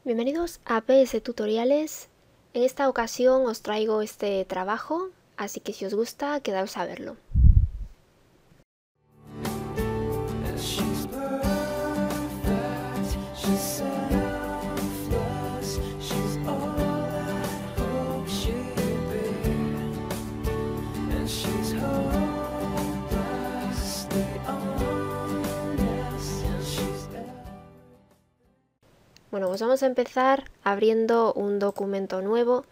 Bienvenidos a PS Tutoriales. En esta ocasión os traigo este trabajo, así que si os gusta, quedaos a verlo. Bueno, pues vamos a empezar abriendo un documento nuevo.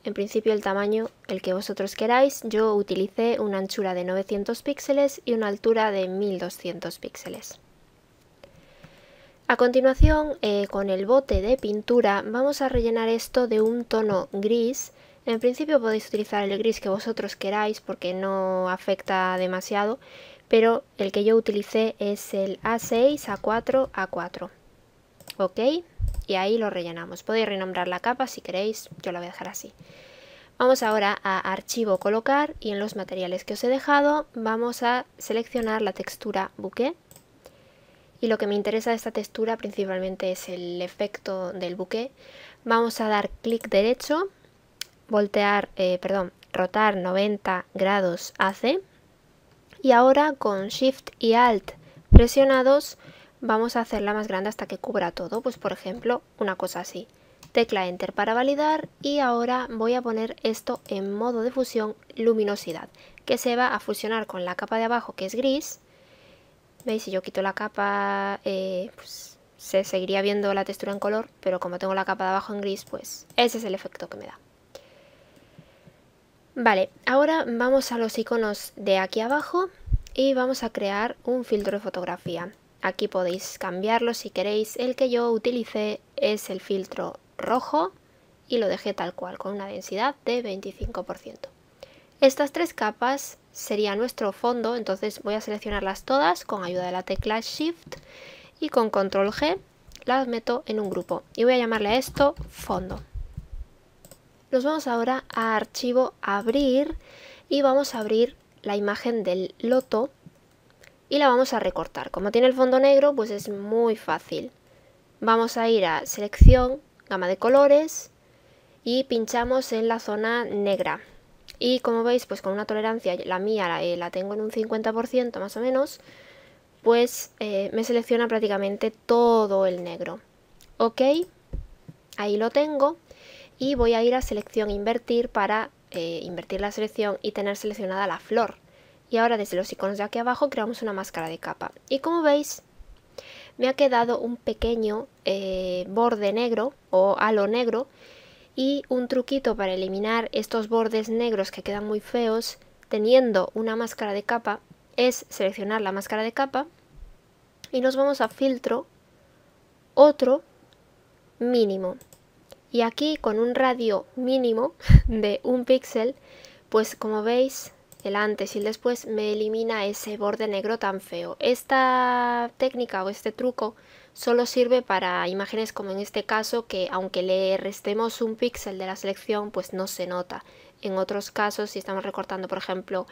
En principio el tamaño, el que vosotros queráis. Yo utilicé una anchura de 900 píxeles y una altura de 1200 píxeles. A continuación, con el bote de pintura, vamos a rellenar esto de un tono gris. En principio podéis utilizar el gris que vosotros queráis porque no afecta demasiado, pero el que yo utilicé es el A6, A4, A4. Ok, y ahí lo rellenamos. Podéis renombrar la capa si queréis, yo la voy a dejar así. Vamos ahora a archivo, colocar, y en los materiales que os he dejado vamos a seleccionar la textura buque. Y lo que me interesa de esta textura principalmente es el efecto del buque. Vamos a dar clic derecho, rotar 90 grados AC. Y ahora con Shift y Alt presionados vamos a hacerla más grande hasta que cubra todo. Pues por ejemplo, una cosa así. Tecla Enter para validar y ahora voy a poner esto en modo de fusión luminosidad, que se va a fusionar con la capa de abajo que es gris. ¿Veis? Si yo quito la capa, pues se seguiría viendo la textura en color, pero como tengo la capa de abajo en gris, pues ese es el efecto que me da. Vale, ahora vamos a los iconos de aquí abajo y vamos a crear un filtro de fotografía. Aquí podéis cambiarlo si queréis. El que yo utilicé es el filtro rojo y lo dejé tal cual, con una densidad de 25%. Estas tres capas sería nuestro fondo, entonces voy a seleccionarlas todas con ayuda de la tecla Shift y con Control G las meto en un grupo y voy a llamarle a esto fondo. Nos vamos ahora a archivo, abrir, y vamos a abrir la imagen del loto y la vamos a recortar. Como tiene el fondo negro, pues es muy fácil. Vamos a ir a selección, gama de colores y pinchamos en la zona negra. Y como veis, pues con una tolerancia, la mía la tengo en un 50% más o menos, pues me selecciona prácticamente todo el negro. Ok, ahí lo tengo y voy a ir a selección invertir para invertir la selección y tener seleccionada la flor. Y ahora desde los iconos de aquí abajo creamos una máscara de capa. Y como veis, me ha quedado un pequeño borde negro o halo negro. Y un truquito para eliminar estos bordes negros que quedan muy feos teniendo una máscara de capa es seleccionar la máscara de capa y nos vamos a filtro, otro, mínimo. Y aquí con un radio mínimo de 1 píxel, pues como veis, el antes y el después me elimina ese borde negro tan feo. Esta técnica o este truco solo sirve para imágenes como en este caso, que aunque le restemos 1 píxel de la selección, pues no se nota. En otros casos, si estamos recortando, por ejemplo,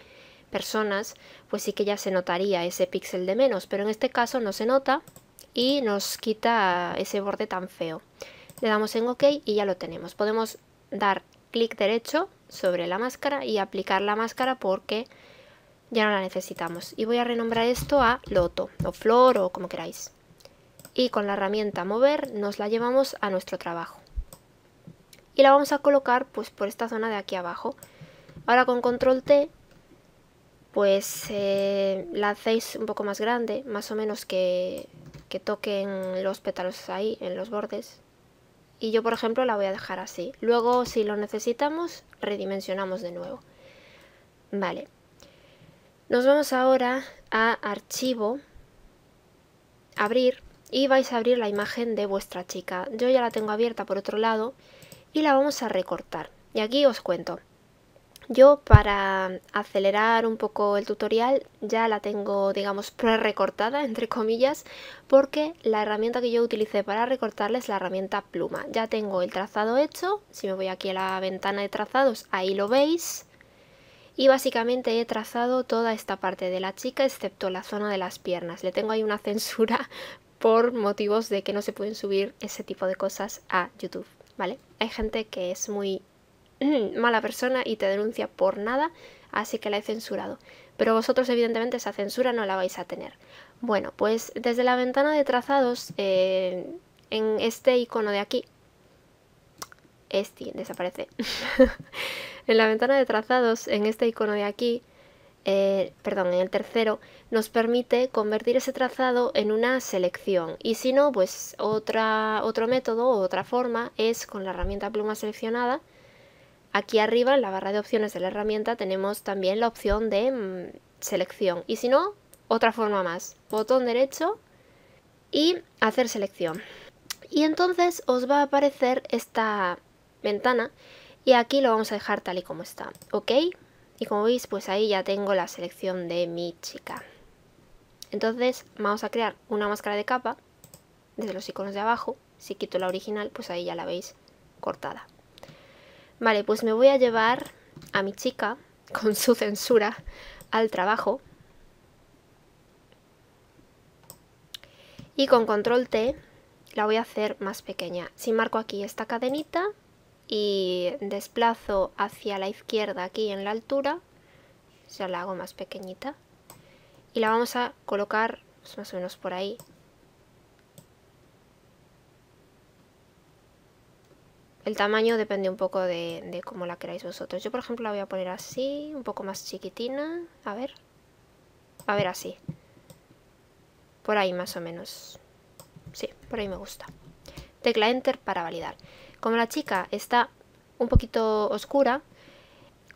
personas, pues sí que ya se notaría ese píxel de menos, pero en este caso no se nota y nos quita ese borde tan feo. Le damos en OK y ya lo tenemos. Podemos dar clic derecho sobre la máscara y aplicar la máscara porque ya no la necesitamos. Y voy a renombrar esto a loto o flor o como queráis. Y con la herramienta mover nos la llevamos a nuestro trabajo. Y la vamos a colocar pues por esta zona de aquí abajo. Ahora con control T pues la hacéis un poco más grande, más o menos que toquen los pétalos ahí en los bordes. Y yo por ejemplo la voy a dejar así. Luego si lo necesitamos redimensionamos de nuevo. Vale. Nos vamos ahora a archivo, abrir, y vais a abrir la imagen de vuestra chica. Yo ya la tengo abierta por otro lado y la vamos a recortar. Y aquí os cuento. Yo para acelerar un poco el tutorial ya la tengo, digamos, pre-recortada, entre comillas, porque la herramienta que yo utilicé para recortarla es la herramienta pluma. Ya tengo el trazado hecho, si me voy aquí a la ventana de trazados, ahí lo veis. Y básicamente he trazado toda esta parte de la chica excepto la zona de las piernas. Le tengo ahí una censura por motivos de que no se pueden subir ese tipo de cosas a YouTube, ¿vale? Hay gente que es muy mala persona y te denuncia por nada, así que la he censurado. Pero vosotros evidentemente esa censura no la vais a tener. Bueno, pues desde la ventana de trazados, en este icono de aquí, desaparece. En la ventana de trazados, en este icono de aquí, perdón, en el tercero, nos permite convertir ese trazado en una selección. Y si no, pues otro método o otra forma es con la herramienta pluma seleccionada. Aquí arriba en la barra de opciones de la herramienta tenemos también la opción de selección. Y si no, otra forma más. Botón derecho y hacer selección. Y entonces os va a aparecer esta ventana y aquí lo vamos a dejar tal y como está. ¿Ok? Y como veis, pues ahí ya tengo la selección de mi chica. Entonces vamos a crear una máscara de capa desde los iconos de abajo. Si quito la original, pues ahí ya la veis cortada. Vale, pues me voy a llevar a mi chica con su censura al trabajo. Y con control T la voy a hacer más pequeña. Si marco aquí esta cadenita y desplazo hacia la izquierda aquí en la altura, ya la hago más pequeñita. Y la vamos a colocar pues, más o menos por ahí. El tamaño depende un poco de cómo la queráis vosotros. Yo por ejemplo la voy a poner así, un poco más chiquitina. A ver así. Por ahí más o menos. Sí, por ahí me gusta. Tecla Enter para validar. Como la chica está un poquito oscura,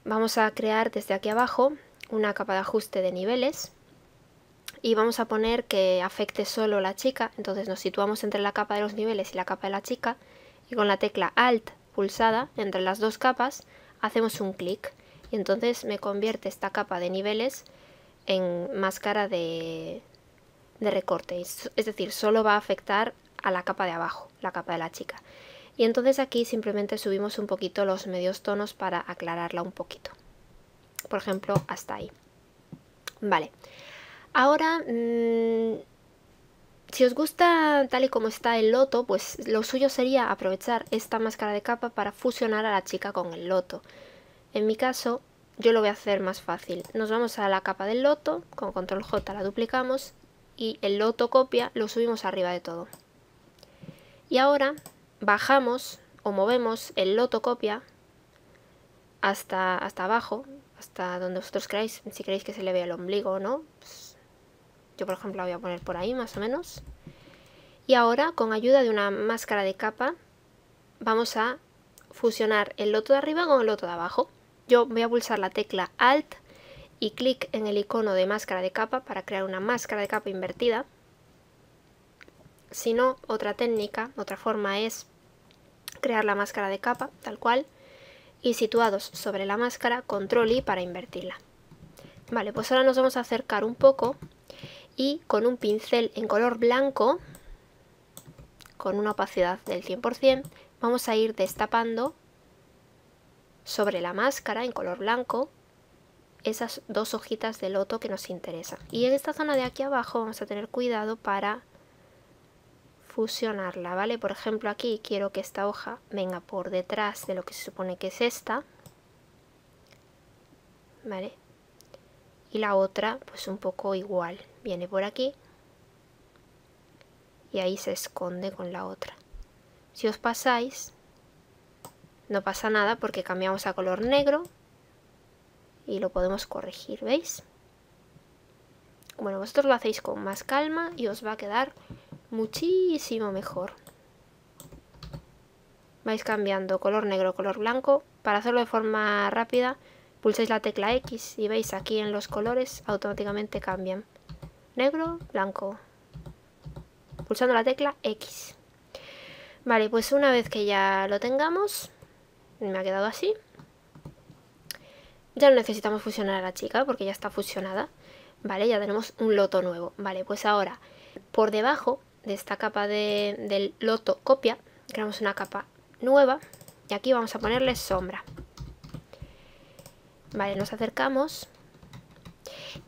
vamos a crear desde aquí abajo una capa de ajuste de niveles. Y vamos a poner que afecte solo la chica. Entonces nos situamos entre la capa de los niveles y la capa de la chica. Y con la tecla Alt pulsada entre las dos capas hacemos un clic. Y entonces me convierte esta capa de niveles en máscara de recorte. Es decir, solo va a afectar a la capa de abajo, la capa de la chica. Y entonces aquí simplemente subimos un poquito los medios tonos para aclararla un poquito. Por ejemplo, hasta ahí. Vale. Ahora, si os gusta tal y como está el loto, pues lo suyo sería aprovechar esta máscara de capa para fusionar a la chica con el loto. En mi caso, yo lo voy a hacer más fácil. Nos vamos a la capa del loto, con control J la duplicamos y el loto copia lo subimos arriba de todo. Y ahora bajamos o movemos el loto copia hasta abajo, hasta donde vosotros queráis, si queréis que se le vea el ombligo o no. Pues yo por ejemplo la voy a poner por ahí más o menos. Y ahora con ayuda de una máscara de capa vamos a fusionar el loto de arriba con el loto de abajo. Yo voy a pulsar la tecla Alt y clic en el icono de máscara de capa para crear una máscara de capa invertida. Si no, otra técnica, otra forma es crear la máscara de capa tal cual y situados sobre la máscara, control I para invertirla. Vale, pues ahora nos vamos a acercar un poco y con un pincel en color blanco, con una opacidad del 100%, vamos a ir destapando sobre la máscara en color blanco esas dos hojitas de loto que nos interesan. Y en esta zona de aquí abajo vamos a tener cuidado para fusionarla, ¿vale? Por ejemplo, aquí quiero que esta hoja venga por detrás de lo que se supone que es esta, ¿vale? Y la otra, pues un poco igual, viene por aquí y ahí se esconde con la otra. Si os pasáis, no pasa nada porque cambiamos a color negro y lo podemos corregir, ¿veis? Bueno, vosotros lo hacéis con más calma y os va a quedar muchísimo mejor. Vais cambiando color negro, color blanco. Para hacerlo de forma rápida, pulsáis la tecla X y veis aquí en los colores automáticamente cambian. Negro, blanco. Pulsando la tecla X. Vale, pues una vez que ya lo tengamos, me ha quedado así. Ya no necesitamos fusionar a la chica porque ya está fusionada. Vale, ya tenemos un loto nuevo. Vale, pues ahora, por debajo de esta capa del loto copia, creamos una capa nueva y aquí vamos a ponerle sombra. Vale, nos acercamos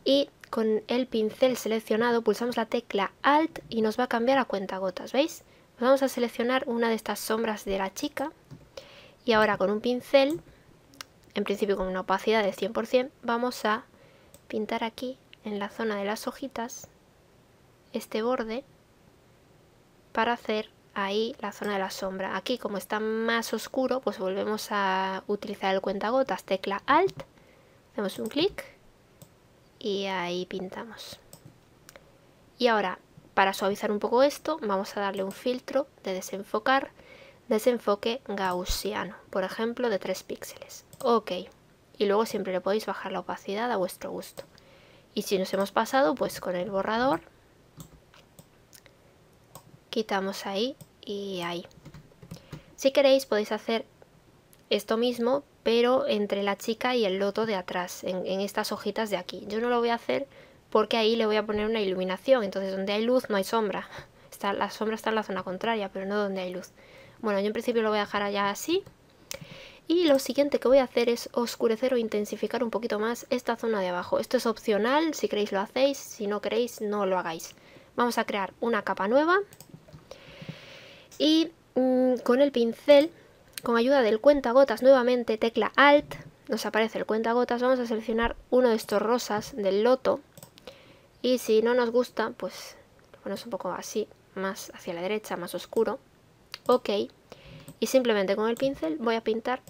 y con el pincel seleccionado pulsamos la tecla Alt y nos va a cambiar a cuentagotas, ¿veis? Vamos a seleccionar una de estas sombras de la chica y ahora con un pincel, en principio con una opacidad de 100%, vamos a pintar aquí en la zona de las hojitas este borde para hacer ahí la zona de la sombra. Aquí, como está más oscuro, pues volvemos a utilizar el cuentagotas, tecla Alt, hacemos un clic y ahí pintamos. Y ahora, para suavizar un poco esto, vamos a darle un filtro de desenfocar, desenfoque gaussiano, por ejemplo de 3 píxeles. Ok, y luego siempre le podéis bajar la opacidad a vuestro gusto. Y si nos hemos pasado, pues con el borrador quitamos ahí y ahí. Si queréis podéis hacer esto mismo, pero entre la chica y el loto de atrás, en estas hojitas de aquí. Yo no lo voy a hacer porque ahí le voy a poner una iluminación, entonces donde hay luz no hay sombra. La sombra está en la zona contraria, pero no donde hay luz. Bueno, yo en principio lo voy a dejar allá así. Y lo siguiente que voy a hacer es oscurecer o intensificar un poquito más esta zona de abajo. Esto es opcional, si queréis lo hacéis, si no queréis no lo hagáis. Vamos a crear una capa nueva. Y con el pincel, con ayuda del cuentagotas nuevamente, tecla Alt, nos aparece el cuentagotas, vamos a seleccionar uno de estos rosas del loto. Y si no nos gusta, pues lo ponemos un poco así, más hacia la derecha, más oscuro. Ok. Y simplemente con el pincel voy a pintar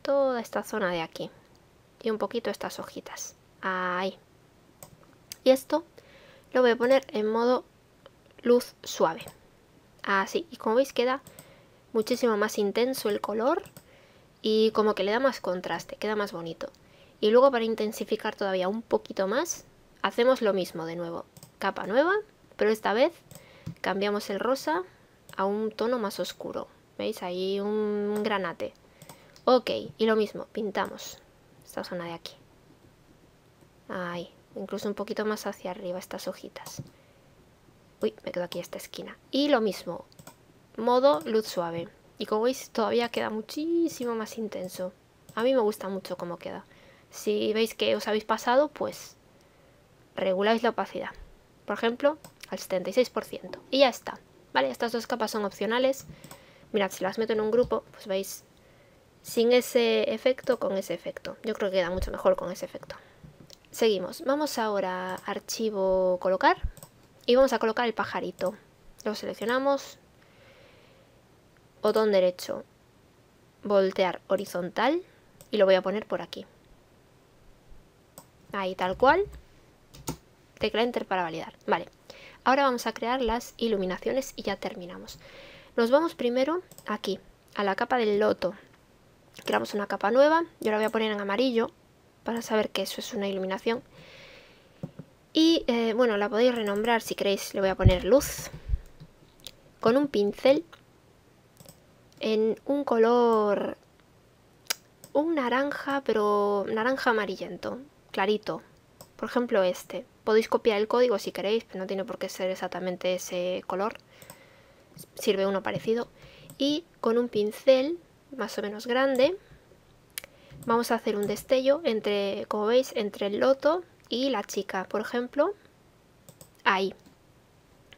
toda esta zona de aquí. Y un poquito estas hojitas. Ahí. Y esto lo voy a poner en modo luz suave. Así. Y como veis queda muchísimo más intenso el color. Y como que le da más contraste, queda más bonito. Y luego para intensificar todavía un poquito más, hacemos lo mismo de nuevo. Capa nueva, pero esta vez cambiamos el rosa a un tono más oscuro. ¿Veis? Ahí un granate. Ok, y lo mismo, pintamos esta zona de aquí. Ahí, incluso un poquito más hacia arriba estas hojitas. Uy, me quedo aquí esta esquina. Y lo mismo, modo luz suave. Y como veis todavía queda muchísimo más intenso. A mí me gusta mucho cómo queda. Si veis que os habéis pasado, pues reguláis la opacidad. Por ejemplo, al 76%. Y ya está. Vale, estas dos capas son opcionales. Mirad, si las meto en un grupo, pues veis, sin ese efecto, con ese efecto. Yo creo que queda mucho mejor con ese efecto. Seguimos. Vamos ahora a archivo colocar. Y vamos a colocar el pajarito. Lo seleccionamos. Botón derecho. Voltear horizontal. Y lo voy a poner por aquí. Ahí tal cual. Tecla Enter para validar. Vale. Ahora vamos a crear las iluminaciones y ya terminamos. Nos vamos primero aquí, a la capa del loto. Creamos una capa nueva. Yo la voy a poner en amarillo para saber que eso es una iluminación. Y bueno, la podéis renombrar si queréis. Le voy a poner luz. Con un pincel en un color, un naranja, pero naranja amarillento, clarito. Por ejemplo este. Podéis copiar el código si queréis, pero no tiene por qué ser exactamente ese color. Sirve uno parecido. Y con un pincel más o menos grande vamos a hacer un destello entre, como veis, entre el loto y la chica, por ejemplo, ahí.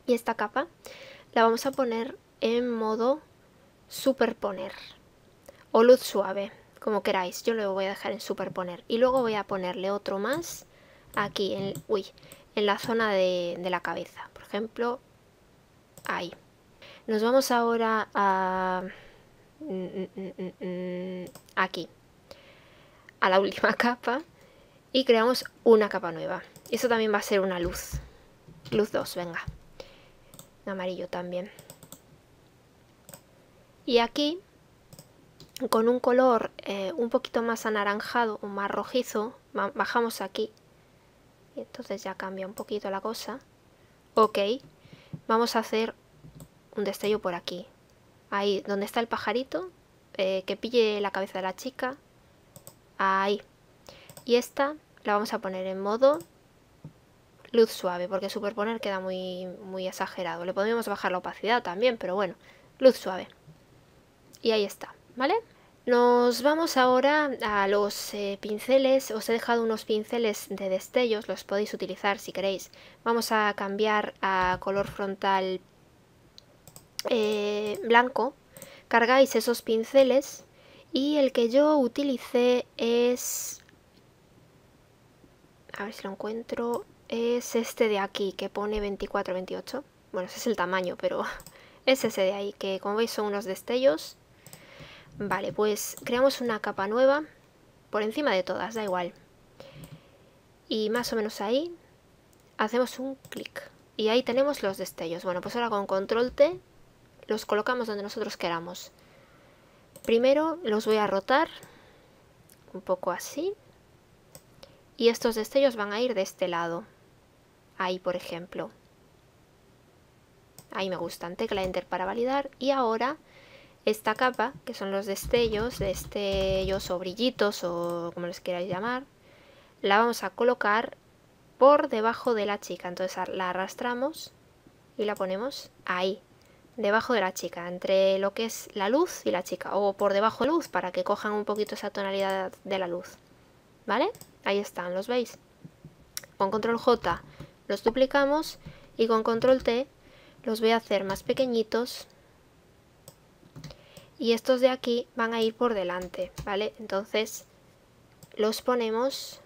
Y esta capa la vamos a poner en modo superponer o luz suave, como queráis. Yo lo voy a dejar en superponer y luego voy a ponerle otro más aquí en la zona de la cabeza, por ejemplo, ahí. Nos vamos ahora a aquí, a la última capa, y creamos una capa nueva. Eso también va a ser una luz. Luz 2, venga. Amarillo también. Y aquí, con un color un poquito más anaranjado o más rojizo, bajamos aquí. Y entonces ya cambia un poquito la cosa. Ok. Vamos a hacer un destello por aquí. Ahí, donde está el pajarito, que pille la cabeza de la chica. Ahí. Y esta la vamos a poner en modo luz suave, porque superponer queda muy exagerado. Le podríamos bajar la opacidad también, pero bueno, luz suave. Y ahí está, ¿vale? Nos vamos ahora a los pinceles. Os he dejado unos pinceles de destellos, los podéis utilizar si queréis. Vamos a cambiar a color frontal blanco. Cargáis esos pinceles y el que yo utilicé es... A ver si lo encuentro. Es este de aquí que pone 24-28. Bueno, ese es el tamaño, pero es ese de ahí, que como veis son unos destellos. Vale, pues creamos una capa nueva por encima de todas, da igual. Y más o menos ahí hacemos un clic. Y ahí tenemos los destellos. Bueno, pues ahora con control T los colocamos donde nosotros queramos. Primero los voy a rotar un poco así. Y estos destellos van a ir de este lado. Ahí, por ejemplo. Ahí me gustan. Tecla Enter para validar. Y ahora esta capa, que son los destellos, destellos o brillitos o como les queráis llamar, la vamos a colocar por debajo de la chica. Entonces la arrastramos y la ponemos ahí, debajo de la chica, entre lo que es la luz y la chica, o por debajo de la luz para que cojan un poquito esa tonalidad de la luz. ¿Vale? Ahí están, ¿los veis? Con control J los duplicamos y con control T los voy a hacer más pequeñitos. Y estos de aquí van a ir por delante, ¿vale? Entonces los ponemos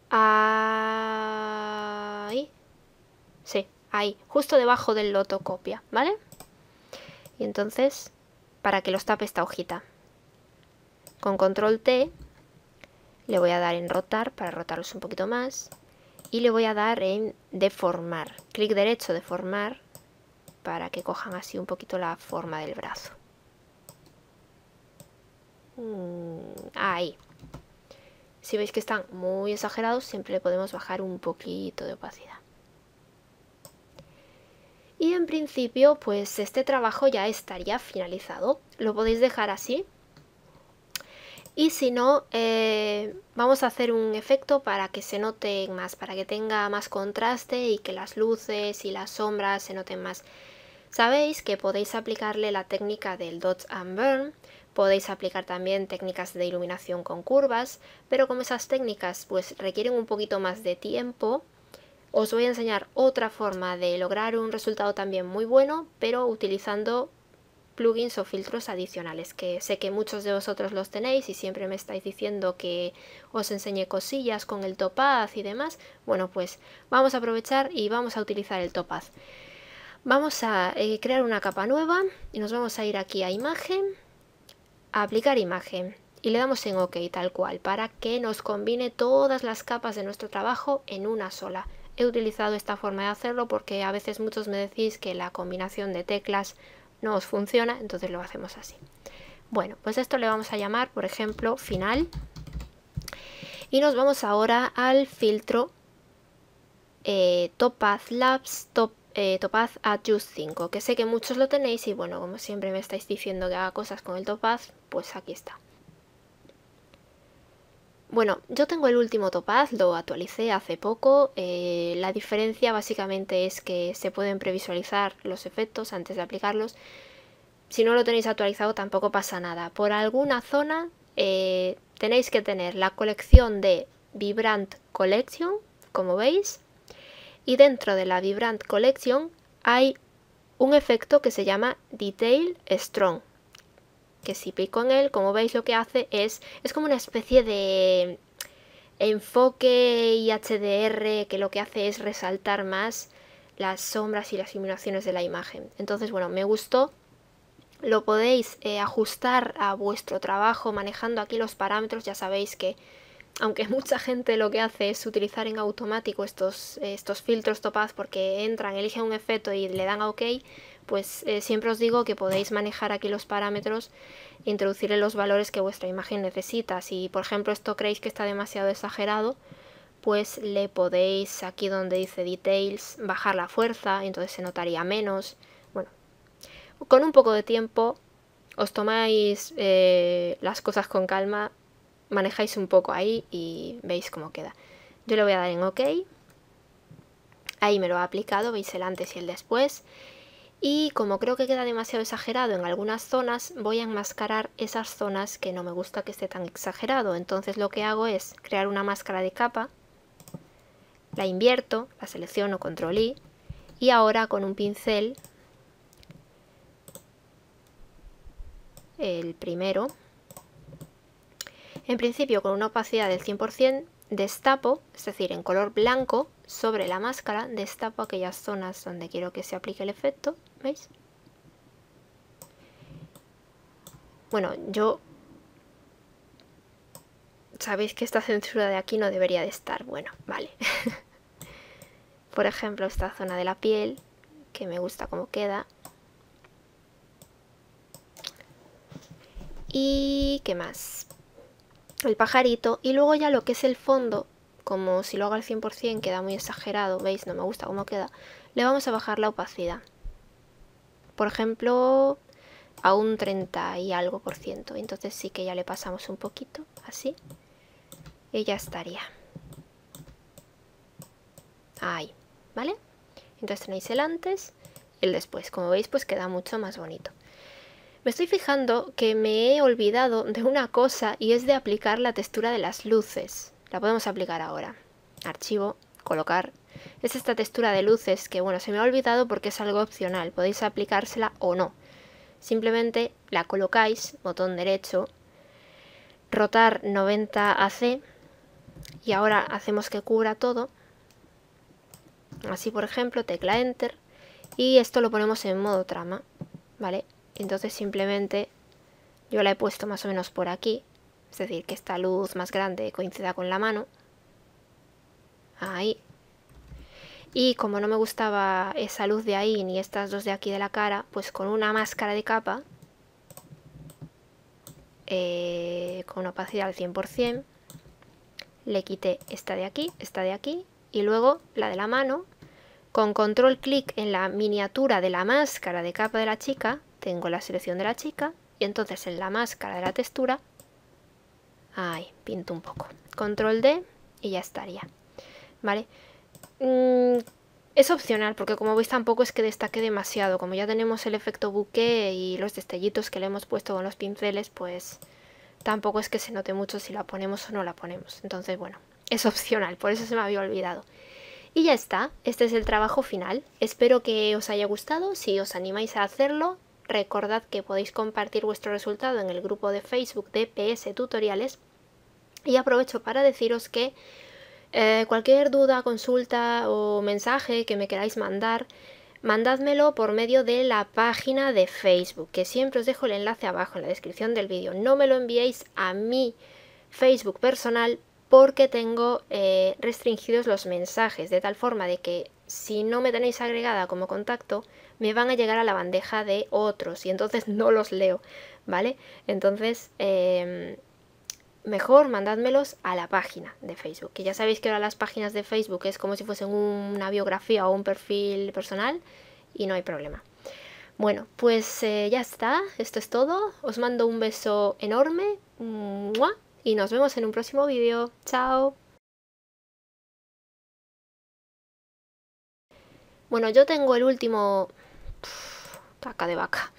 ahí. Sí, ahí, justo debajo del lotocopia, ¿vale? Y entonces, para que los tape esta hojita. Con control T le voy a dar en rotar para rotarlos un poquito más. Y le voy a dar en deformar. Clic derecho, deformar, para que cojan así un poquito la forma del brazo. Ahí. Si veis que están muy exagerados, siempre le podemos bajar un poquito de opacidad. Y en principio, pues este trabajo ya estaría finalizado. Lo podéis dejar así. Y si no, vamos a hacer un efecto para que se note más, para que tenga más contraste y que las luces y las sombras se noten más. Sabéis que podéis aplicarle la técnica del Dodge and Burn, podéis aplicar también técnicas de iluminación con curvas, pero como esas técnicas pues requieren un poquito más de tiempo, os voy a enseñar otra forma de lograr un resultado también muy bueno, pero utilizando plugins o filtros adicionales, que sé que muchos de vosotros los tenéis y siempre me estáis diciendo que os enseñe cosillas con el topaz y demás. Bueno, pues vamos a aprovechar y vamos a utilizar el topaz. Vamos a crear una capa nueva y nos vamos a ir aquí a imagen, a aplicar imagen y le damos en OK tal cual para que nos combine todas las capas de nuestro trabajo en una sola. He utilizado esta forma de hacerlo porque a veces muchos me decís que la combinación de teclas no os funciona, entonces lo hacemos así. Bueno, pues esto le vamos a llamar, por ejemplo, final. Y nos vamos ahora al filtro Topaz Labs Topaz Adjust 5, que sé que muchos lo tenéis y bueno, como siempre me estáis diciendo que haga cosas con el topaz, pues aquí está. Bueno, yo tengo el último topaz, lo actualicé hace poco. La diferencia básicamente es que se pueden previsualizar los efectos antes de aplicarlos. Si no lo tenéis actualizado tampoco pasa nada. Por alguna zona tenéis que tener la colección de Vibrant Collection, como veis. Y dentro de la Vibrant Collection hay un efecto que se llama Detail Strong. Que si pico en él, como veis lo que hace es como una especie de enfoque y HDR que lo que hace es resaltar más las sombras y las iluminaciones de la imagen. Entonces, bueno, me gustó. Lo podéis ajustar a vuestro trabajo manejando aquí los parámetros. Ya sabéis que aunque mucha gente lo que hace es utilizar en automático estos filtros topaz porque entran, eligen un efecto y le dan a OK, pues siempre os digo que podéis manejar aquí los parámetros e introducirle los valores que vuestra imagen necesita. Si por ejemplo esto creéis que está demasiado exagerado, pues le podéis aquí donde dice Details bajar la fuerza y entonces se notaría menos. Bueno, con un poco de tiempo os tomáis las cosas con calma, manejáis un poco ahí y veis cómo queda. Yo le voy a dar en OK. Ahí me lo ha aplicado, veis el antes y el después. Y como creo que queda demasiado exagerado en algunas zonas, voy a enmascarar esas zonas que no me gusta que esté tan exagerado. Entonces lo que hago es crear una máscara de capa, la invierto, la selecciono, control I, y ahora con un pincel, el primero, en principio con una opacidad del 100%, destapo, es decir, en color blanco, sobre la máscara, destapo aquellas zonas donde quiero que se aplique el efecto, ¿veis? Bueno, sabéis que esta censura de aquí no debería de estar, bueno, vale. Por ejemplo, esta zona de la piel, que me gusta cómo queda. Y ¿qué más? El pajarito, y luego ya lo que es el fondo, como si lo hago al 100% queda muy exagerado, ¿veis? No me gusta cómo queda. Le vamos a bajar la opacidad. Por ejemplo, a un 30 y algo por ciento. Entonces sí que ya le pasamos un poquito, así. Y ya estaría. Ahí, ¿vale? Entonces tenéis el antes y el después. Como veis, pues queda mucho más bonito. Me estoy fijando que me he olvidado de una cosa y es de aplicar la textura de las luces. La podemos aplicar ahora. Archivo, colocar. Es esta textura de luces que, bueno, se me ha olvidado porque es algo opcional. Podéis aplicársela o no. Simplemente la colocáis, botón derecho, rotar 90 AC y ahora hacemos que cubra todo. Así, por ejemplo, tecla Enter y esto lo ponemos en modo trama, ¿vale? Entonces simplemente yo la he puesto más o menos por aquí, es decir, que esta luz más grande coincida con la mano. Ahí. Y como no me gustaba esa luz de ahí ni estas dos de aquí de la cara, pues con una máscara de capa, con opacidad al 100%, le quité esta de aquí y luego la de la mano. Con control clic en la miniatura de la máscara de capa de la chica, tengo la selección de la chica y entonces en la máscara de la textura, ahí, pinto un poco. Control D y ya estaría, ¿vale? Es opcional porque como veis tampoco es que destaque demasiado. Como ya tenemos el efecto buque y los destellitos que le hemos puesto con los pinceles, pues tampoco es que se note mucho si la ponemos o no la ponemos. Entonces, bueno, es opcional, por eso se me había olvidado. Y ya está, este es el trabajo final. Espero que os haya gustado. Si os animáis a hacerlo, recordad que podéis compartir vuestro resultado en el grupo de Facebook de PS Tutoriales. Y aprovecho para deciros que cualquier duda, consulta o mensaje que me queráis mandar, mandádmelo por medio de la página de Facebook, que siempre os dejo el enlace abajo en la descripción del vídeo. No me lo enviéis a mi Facebook personal porque tengo restringidos los mensajes, de tal forma de que si no me tenéis agregada como contacto, me van a llegar a la bandeja de otros y entonces no los leo, ¿vale? Entonces, mejor mandádmelos a la página de Facebook, que ya sabéis que ahora las páginas de Facebook es como si fuesen una biografía o un perfil personal y no hay problema. Bueno, pues ya está, esto es todo. Os mando un beso enorme. ¡Mua! Y nos vemos en un próximo vídeo. ¡Chao! Bueno, yo tengo el último... caca de vaca.